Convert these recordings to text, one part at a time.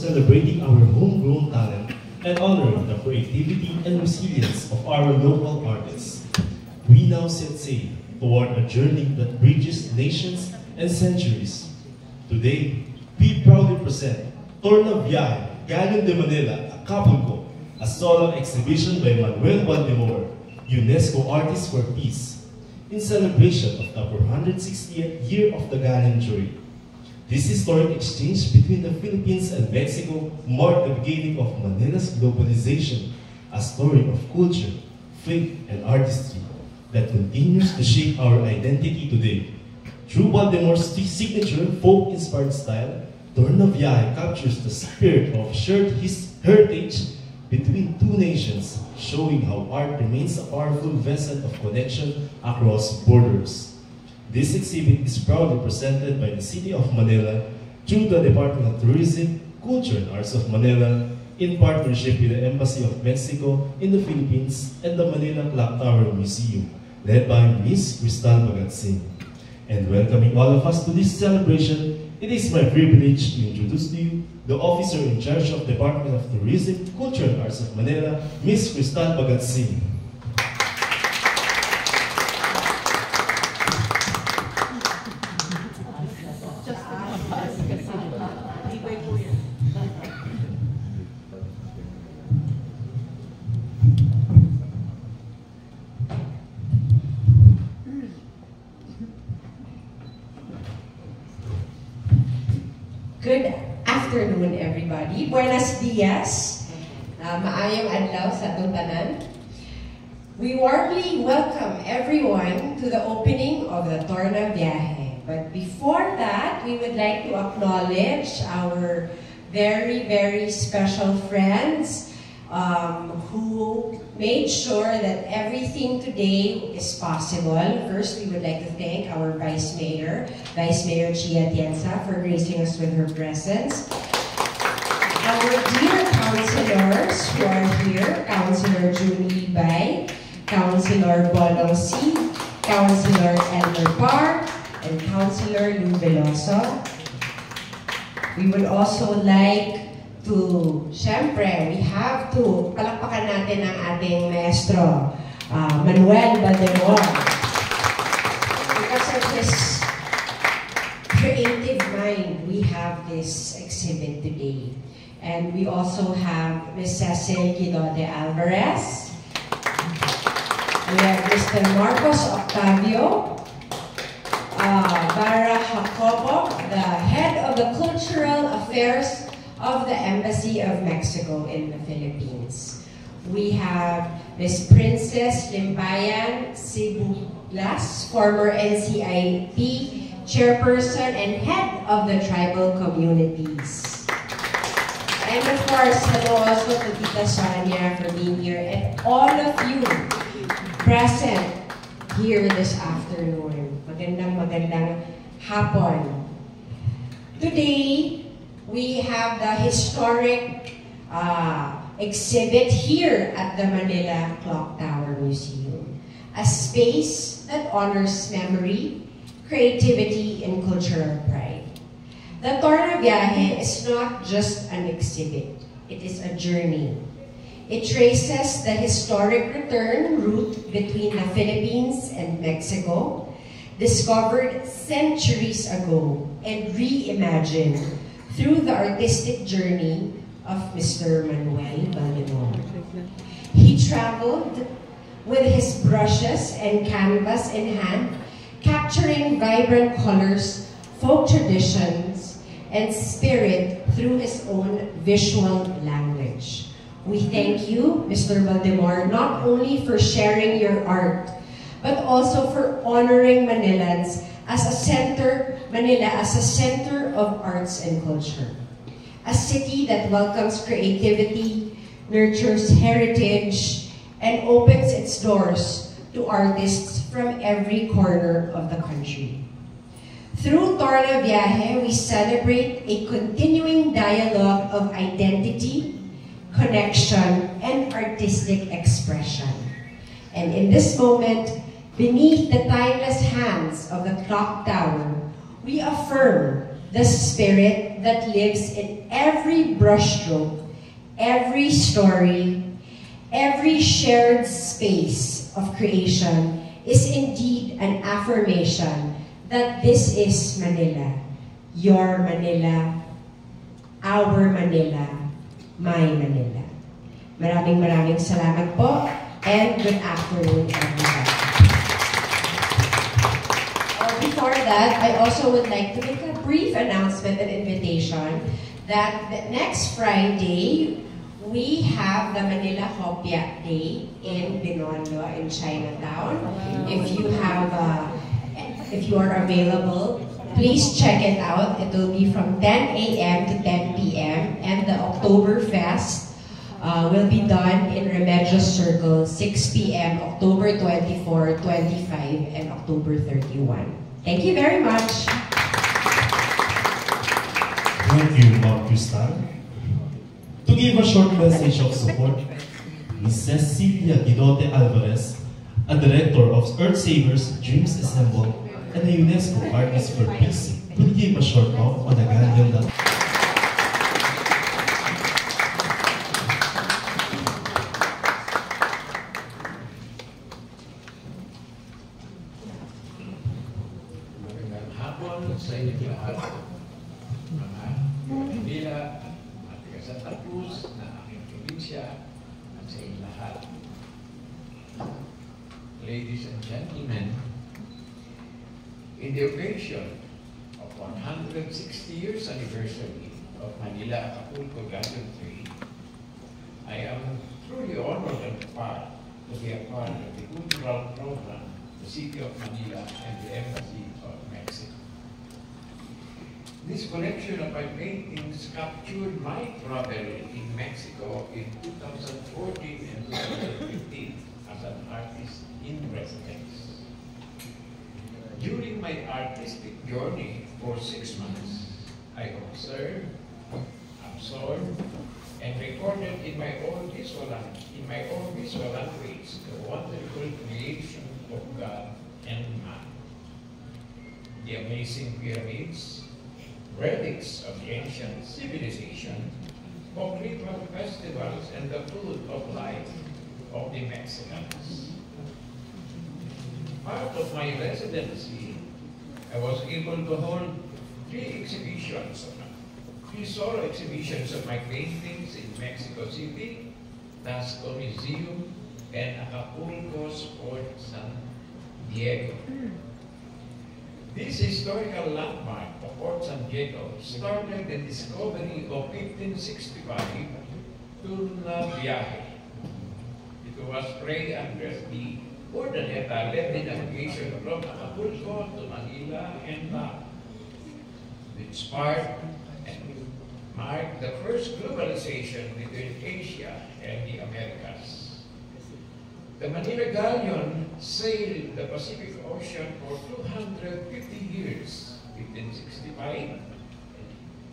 celebrating our homegrown talent and honoring the creativity and resilience of our local artists. We now set sail toward a journey that bridges nations and centuries. Today, we proudly present Torna Viaje, Galing de Manila, Acapulco, a solo exhibition by Manuel Valdemor, UNESCO Artist for Peace, in celebration of the 460th year of the Galing Jury. This historic exchange between the Philippines and Mexico marked the beginning of Manila's globalization, a story of culture, faith, and artistry that continues to shape our identity today. Through Valdemor's signature folk-inspired style, Torna Viaje captures the spirit of shared heritage between two nations, showing how art remains a powerful vessel of connection across borders. This exhibit is proudly presented by the City of Manila through the Department of Tourism, Culture and Arts of Manila, in partnership with the Embassy of Mexico in the Philippines and the Manila Clock Tower Museum, led by Ms. Cristal Bagatsing. And welcoming all of us to this celebration, it is my privilege to introduce to you the officer in charge of Department of Tourism, Culture and Arts of Manila, Ms. Cristal Bagatsing. Good afternoon, everybody. Buenos dias. Maayong adlaw sa atong tanan. We warmly welcome everyone to the opening of the Torna Viaje. But before that, we would like to acknowledge our very, very special friends who made sure that everything today is possible. First, we would like to thank our Vice Mayor Chia Tienza, for gracing us with her presence. Our dear councilors who are here, Councilor Junie Bay, Councilor Bolong C, Councilor Elmer Parr, and Councilor Lou Veloso. We would also like to, syempre, we have to palakpakan natin ang ating maestro, Manuel Valdemor. Because of his creative mind, we have this exhibit today. And we also have Ms. Cecil Guidote Alvarez. We have Mr. Marcos Octavio, Bara Jacobo, the head of the Cultural Affairs of the Embassy of Mexico in the Philippines. We have Ms. Princess Limbayan Sibuglas, former NCIP chairperson and head of the tribal communities. And of course, hello also to Tita Sonia for being here, and all of you present here this afternoon. Magandang hapon. Today, we have the historic exhibit here at the Manila Clock Tower Museum, a space that honors memory, creativity, and cultural pride. The Torna Viaje is not just an exhibit, it is a journey. It traces the historic return route between the Philippines and Mexico, discovered centuries ago and reimagined through the artistic journey of Mr. Manuel Valdemor. He traveled with his brushes and canvas in hand, capturing vibrant colors, folk traditions, and spirit through his own visual language. We thank you, Mr. Valdemor, not only for sharing your art, but also for honoring Manilans as a center of arts and culture. A city that welcomes creativity, nurtures heritage, and opens its doors to artists from every corner of the country. Through Torna Viaje, we celebrate a continuing dialogue of identity, connection, and artistic expression. And in this moment, beneath the timeless hands of the clock tower, we affirm the spirit that lives in every brushstroke, every story, every shared space of creation is indeed an affirmation that this is Manila, your Manila, our Manila, my Manila. Maraming salamat po, and good afternoon, everyone. Before that, I also would like to make a brief announcement and invitation that next Friday, we have the Manila Hopia Day in Binondo in Chinatown. If you are available, please check it out. It will be from 10 a.m. to 10 p.m. and the Oktoberfest will be done in Remedios Circle, 6 p.m. October 24, 25, and October 31. Thank you very much. Thank you, Ma'am Crystal. To give a short message of support, Ms. Cecilia Guidote Alvarez, a director of Earth Savers Dreams Assemble and a UNESCO Artist for Peace, will give a short talk on the galleon that sa inyong lahat, mga Manila at Santa Cruz na aking probinsya at sa inyong lahat. Ladies and gentlemen, in the occasion of 160 years anniversary of Manila Acapulco Galleon 3, I am truly honored and proud to be a part of the cultural program, the City of Manila and the Embassy of Mexico. This collection of my paintings captured my travel in Mexico in 2014 and 2015 as an artist in residence. During my artistic journey for 6 months, I observed, absorbed, and recorded in my own visual language the wonderful creation of God and man. The amazing pyramids, relics of the ancient civilization, concrete festivals, and the food of life of the Mexicans. Part of my residency, I was able to hold 3 solo exhibitions of my paintings in Mexico City, Tasco Museum, and Acapulco's Port San Diego. This historical landmark of Port San Diego started the discovery of 1565 Tuna Viaje. It was Fray Andres D. Urdaneta led the navigation from Acapulco to Manila and back, which sparked and marked the first globalization between Asia and the Americas. The Manila Galleon sailed the Pacific Ocean for 250 years, 1565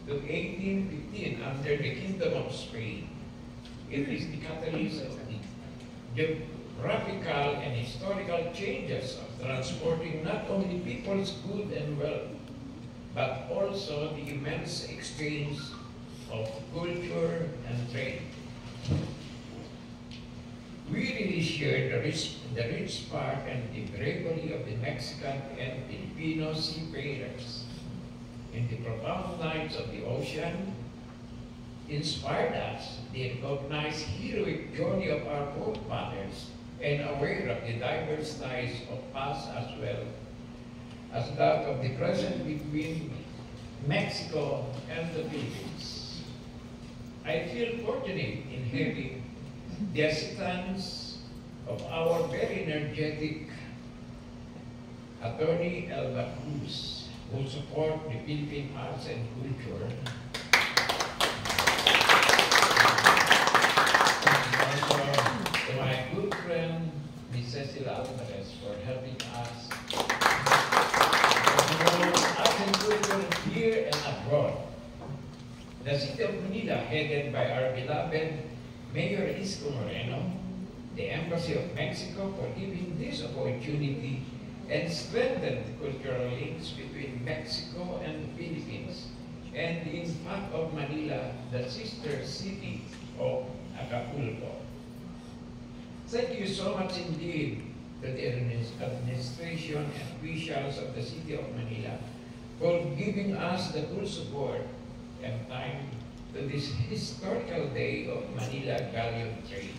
to 1815 under the Kingdom of Spain. It is the catalyst of the geographical and historical changes of transporting not only people's good and wealth, but also the immense exchange of culture and trade. We really shared the rich spark and the bravery of the Mexican and Filipino seafarers. In the profound nights of the ocean, inspired us the recognized heroic journey of our forefathers and aware of the diverse ties of past as well as that of the present between Mexico and the Philippines. I feel fortunate in having the assistance of our very energetic Attorney Elba Cruz, who support the Philippine arts and culture. Also, to my good friend, Ms. Cecilia Alvarez, for helping us promote arts and culture here and abroad. The City of Manila, headed by our beloved Mayor Isko Moreno, the Embassy of Mexico for giving this opportunity and strengthen cultural links between Mexico and the Philippines, and in fact of Manila, the sister city of Acapulco. Thank you so much indeed to the administration and officials of the city of Manila for giving us the full support and time to this historical day of Manila Galleon Trade.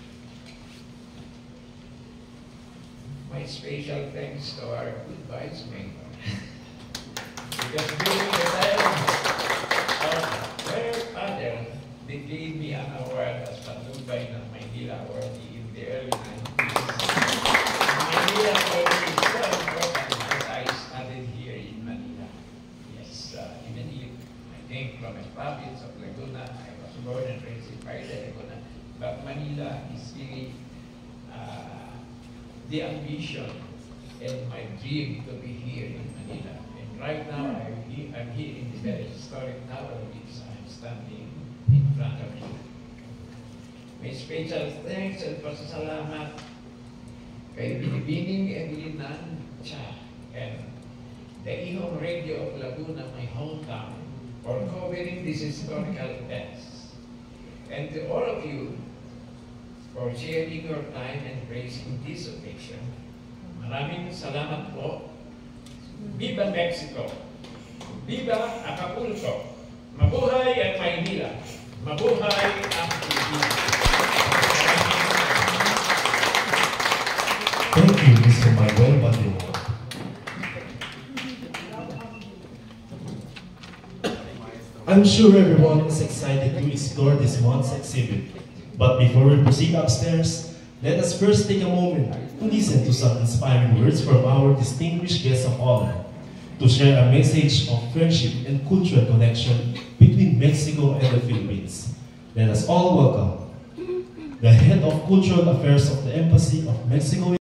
My special thanks to our good vice mayor. Because during the time of their father, they gave me an award as Patubay ng Manila Awardee in the early 90s. Manila Awardee is so important because I studied here in Manila. Yes, even if I came from a province of Laguna, I was born and raised in Paila, Laguna, but Manila is really the ambition and my dream to be here in Manila. And right now, I'm here in the very historic tower which I'm standing in front of you. May special thanks and pasasalamat kay Binibining Emilinan Cha and the Ihong Radio of Laguna, my hometown, for covering these historical events. And to all of you, for sharing your time and gracing this occasion. Maraming salamat po. Viva Mexico! Viva Acapulco! Mabuhay ang Maynila! Mabuhay ang Pilipinas! Thank you, Mr. Manuel Badillo. I'm sure everyone is excited to explore this month's exhibit. But before we proceed upstairs, let us first take a moment to listen to some inspiring words from our distinguished guest of honor, to share a message of friendship and cultural connection between Mexico and the Philippines. Let us all welcome the Head of Cultural Affairs of the Embassy of Mexico